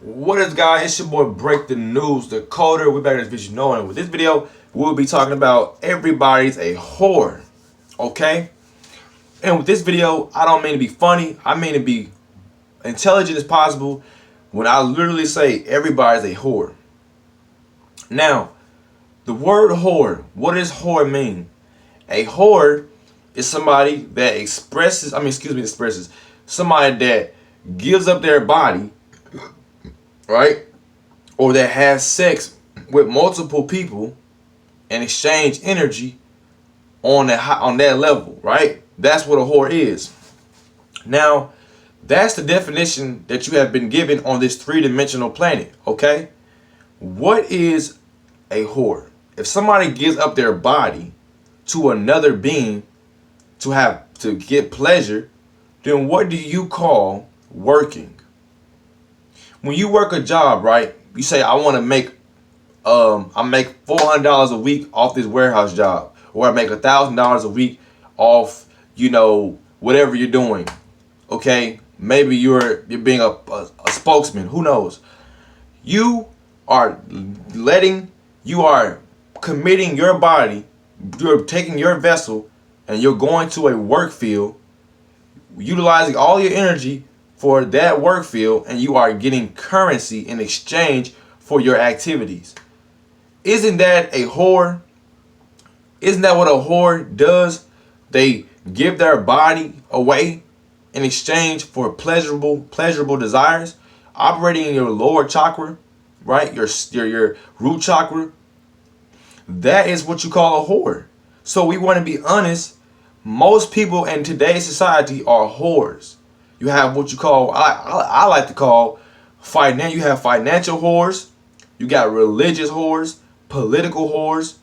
What is, guys? It's your boy Break the News, the coder. We're back in this video knowing. With this video, we'll be talking about everybody's a whore. Okay? And with this video, I don't mean to be funny. I mean to be intelligent as possible when I literally say everybody's a whore. Now, the word whore, what does whore mean? A whore is somebody that expresses somebody that gives up their body, right? Or that has sex with multiple people and exchange energy on that level, right? That's what a whore is. Now, that's the definition that you have been given on this three-dimensional planet, okay? What is a whore? If somebody gives up their body to another being to get pleasure, then what do you call working? When you work a job, right? You say, I want to make I make $400 a week off this warehouse job, or I make $1,000 a week off, whatever you're doing. Okay, maybe you're being a spokesman. Who knows? You are committing your body. You're taking your vessel and you're going to a work field, utilizing all your energy for that work field, and you are getting currency in exchange for your activities. Isn't that a whore? Isn't that what a whore does? They give their body away in exchange for pleasurable desires, operating in your lower chakra, right? Your root chakra. That is what you call a whore. So we want to be honest. Most people in today's society are whores. You have what you call, I like to call, you have financial whores, you got religious whores, political whores,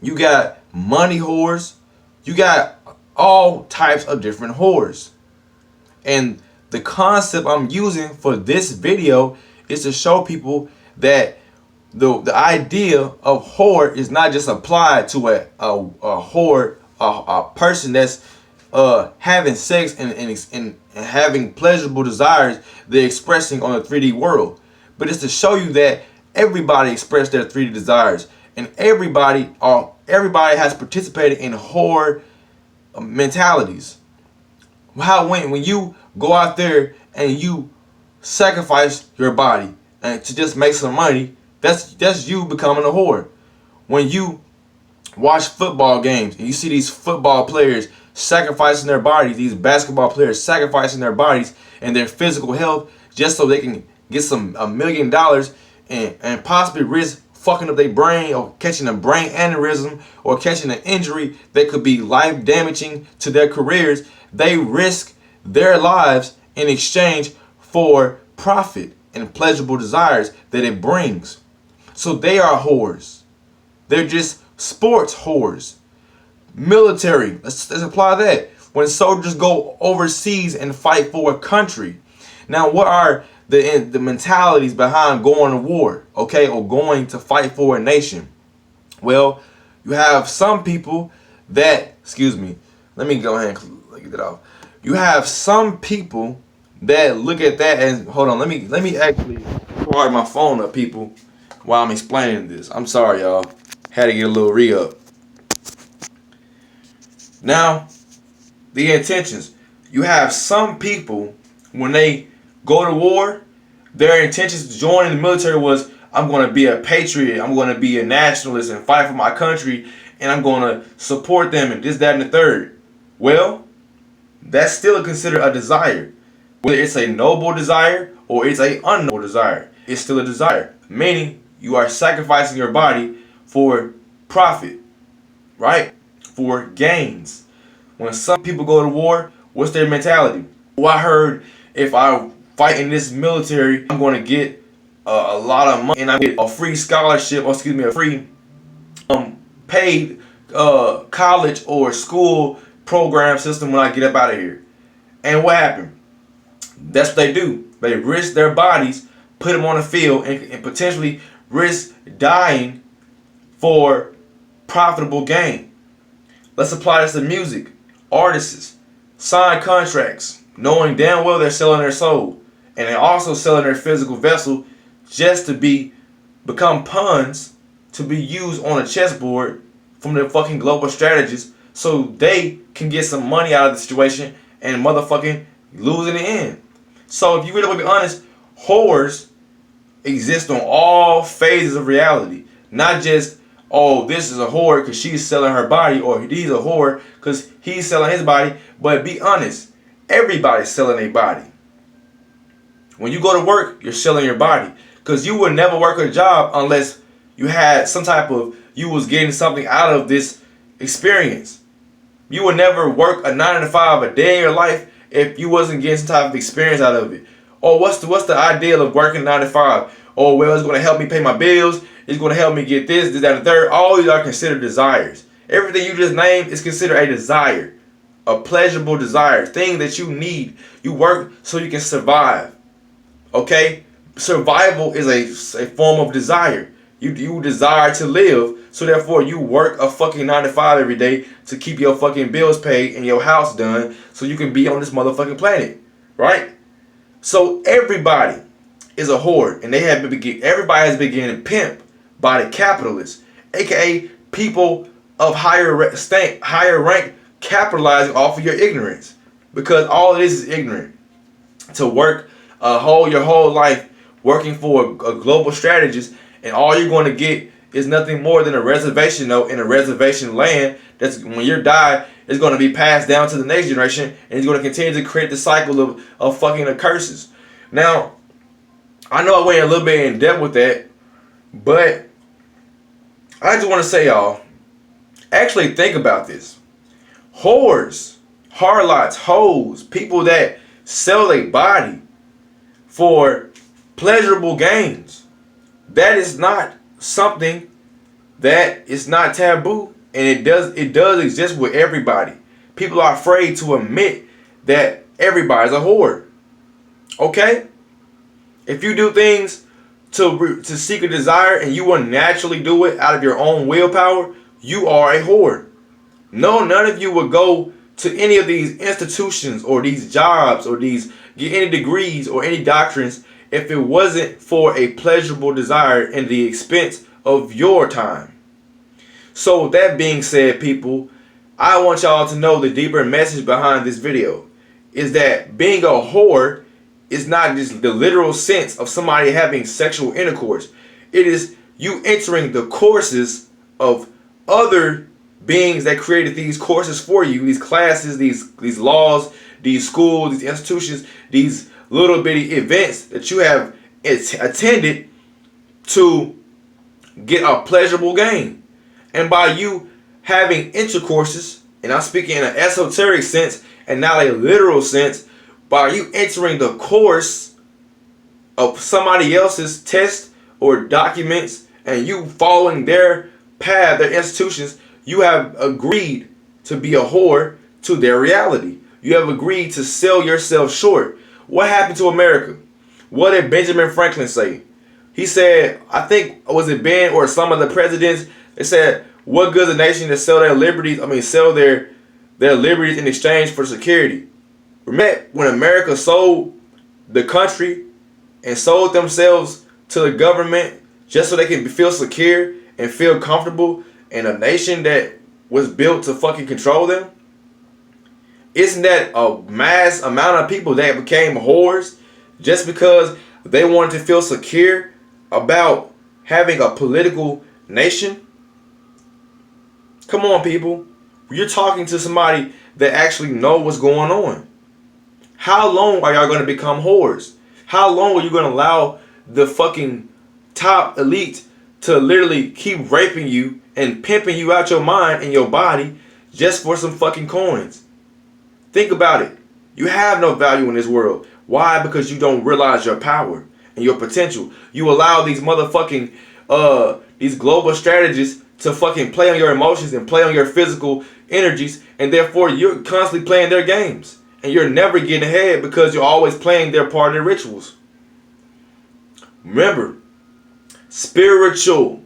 you got money whores, you got all types of different whores. And the concept I'm using for this video is to show people that the idea of whore is not just applied to a whore, a person that's having sex and having pleasurable desires they're expressing on the 3D world, but it's to show you that everybody expressed their 3D desires, and everybody has participated in whore mentalities. When you go out there and you sacrifice your body and to just make some money, that's you becoming a whore. When you watch football games and you see these football players sacrificing their bodies, these basketball players sacrificing their bodies and their physical health just so they can get $1 million and possibly risk fucking up their brain or catching a brain aneurysm or catching an injury that could be life damaging to their careers. They risk their lives in exchange for profit and pleasurable desires that it brings. So they are whores. They're just sports whores. Military, let's apply that. When soldiers go overseas and fight for a country. Now, what are the mentalities behind going to war, okay, or going to fight for a nation? Well, you have some people that, let me go ahead and get that off. You have some people that look at that and, hold on, let me actually fire my phone up, people, while I'm explaining this. I'm sorry, y'all. Had to get a little re-up. Now, the intentions. You have some people, when they go to war, their intentions to join the military was, I'm going to be a patriot, I'm going to be a nationalist and fight for my country, and I'm going to support them and this, that, and the third. Well, that's still considered a desire. Whether it's a noble desire or it's an unnoble desire, it's still a desire. Meaning, you are sacrificing your body for profit, right? For gains. When some people go to war, what's their mentality? Well, I heard if I fight in this military, I'm going to get a lot of money and I get a free scholarship, a free paid college or school program system when I get up out of here. And what happened? That's what they do. They risk their bodies, put them on the field, and potentially risk dying for profitable gain. Let's apply this to music. Artists sign contracts knowing damn well they're selling their soul and they're also selling their physical vessel just to become pawns to be used on a chessboard from the fucking global strategists so they can get some money out of the situation and motherfucking lose in the end. So if you really want to be honest, whores exist on all phases of reality. Not just, oh, this is a whore because she's selling her body, or he's a whore because he's selling his body. But be honest, everybody's selling their body. When you go to work, you're selling your body. Because you would never work a job unless you had some type of, you was getting something out of this experience. You would never work a 9 to 5 a day in your life if you wasn't getting some type of experience out of it. Or what's the ideal of working 9 to 5? Oh, well, it's going to help me pay my bills. It's going to help me get this, that, and the third. All these are considered desires. Everything you just named is considered a desire. A pleasurable desire. Thing that you need. You work so you can survive. Okay? Survival is a form of desire. You desire to live, so therefore you work a fucking 9 to 5 every day to keep your fucking bills paid and your house done so you can be on this motherfucking planet. Right? So everybody is a whore, and everybody has been getting pimped by the capitalists, aka people of higher rank capitalizing off of your ignorance, because all of this is ignorant. To work your whole life working for a global strategist, and all you're going to get is nothing more than a reservation note in a reservation land that's, when you die, is going to be passed down to the next generation, and it's going to continue to create the cycle of fucking curses. Now, I know I went a little bit in depth with that, but I just want to say, y'all, actually think about this. Whores, harlots, hoes, people that sell their body for pleasurable gains, that is not something that is not taboo, and it does exist with everybody. People are afraid to admit that everybody's a whore. Okay? If you do things to seek a desire and you will naturally do it out of your own willpower, you are a whore. No, none of you would go to any of these institutions or these jobs or get any degrees or any doctrines if it wasn't for a pleasurable desire and the expense of your time. So with that being said, people, I want y'all to know the deeper message behind this video is that being a whore is not just the literal sense of somebody having sexual intercourse. It is you entering the courses of other beings that created these courses for you, these classes, these laws, these schools, these institutions, these little bitty events that you have attended to get a pleasurable gain. And by you having intercourses, and I'm speaking in an esoteric sense and not a literal sense, by you entering the course of somebody else's test or documents and you following their path, their institutions, you have agreed to be a whore to their reality. You have agreed to sell yourself short. What happened to America? What did Benjamin Franklin say? He said, I think, was it Ben or some of the presidents, they said, what good is a nation to sell their liberties, sell their liberties in exchange for security? Remember when America sold the country and sold themselves to the government just so they can feel secure and feel comfortable in a nation that was built to fucking control them? Isn't that a mass amount of people that became whores just because they wanted to feel secure about having a political nation? Come on, people. You're talking to somebody that actually know what's going on. How long are y'all going to become whores? How long are you going to allow the fucking top elite to literally keep raping you and pimping you out your mind and your body just for some fucking coins? Think about it. You have no value in this world. Why? Because you don't realize your power and your potential. You allow these motherfucking these global strategists to fucking play on your emotions and play on your physical energies, and therefore you're constantly playing their games. And you're never getting ahead because you're always playing their part of their rituals. Remember, spiritual.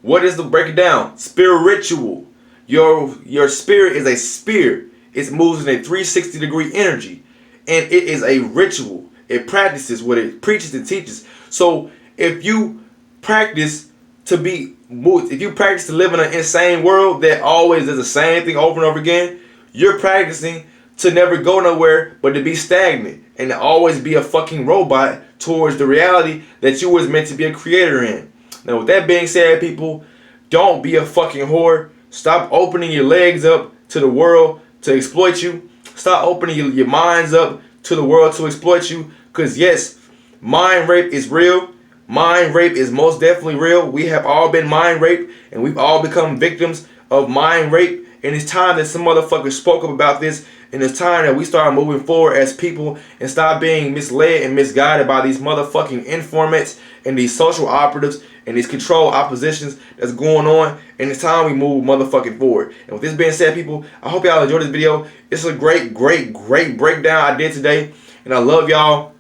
What is the break it down? Spiritual. Your spirit is a spear. It moves in a 360-degree energy. And it is a ritual. it practices what it preaches and teaches. So if you practice to live in an insane world that always does the same thing over and over again, you're practicing to never go nowhere but to be stagnant and to always be a fucking robot towards the reality that you was meant to be a creator in. Now, with that being said, people, don't be a fucking whore. Stop opening your legs up to the world to exploit you. Stop opening your minds up to the world to exploit you. Because yes, mind rape is real. Mind rape is most definitely real. We have all been mind raped, and we've all become victims of mind rape. And it's time that some motherfuckers spoke up about this. And it's time that we start moving forward as people and stop being misled and misguided by these motherfucking informants and these social operatives and these control oppositions that's going on. And it's time we move motherfucking forward. And with this being said, people, I hope y'all enjoyed this video. It's a great breakdown I did today. And I love y'all.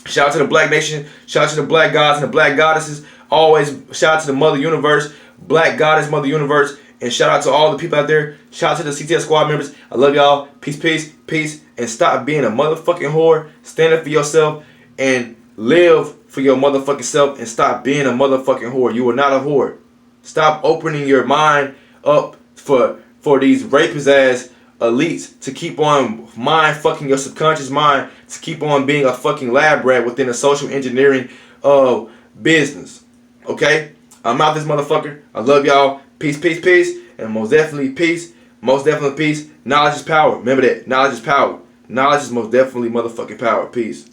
Shout out to the Black Nation. Shout out to the Black Gods and the Black Goddesses. Always shout out to the Mother Universe, Black Goddess, Mother Universe. And shout out to all the people out there. Shout out to the CTS squad members. I love y'all. Peace, peace, peace. And stop being a motherfucking whore. Stand up for yourself and live for your motherfucking self. And stop being a motherfucking whore. You are not a whore. Stop opening your mind up for these rapist ass elites to keep on mind fucking your subconscious mind, to keep on being a fucking lab rat within a social engineering business. Okay? I'm out this motherfucker. I love y'all. Peace, peace, peace. And most definitely peace. Most definitely peace. Knowledge is power. Remember that. Knowledge is power. Knowledge is most definitely motherfucking power. Peace.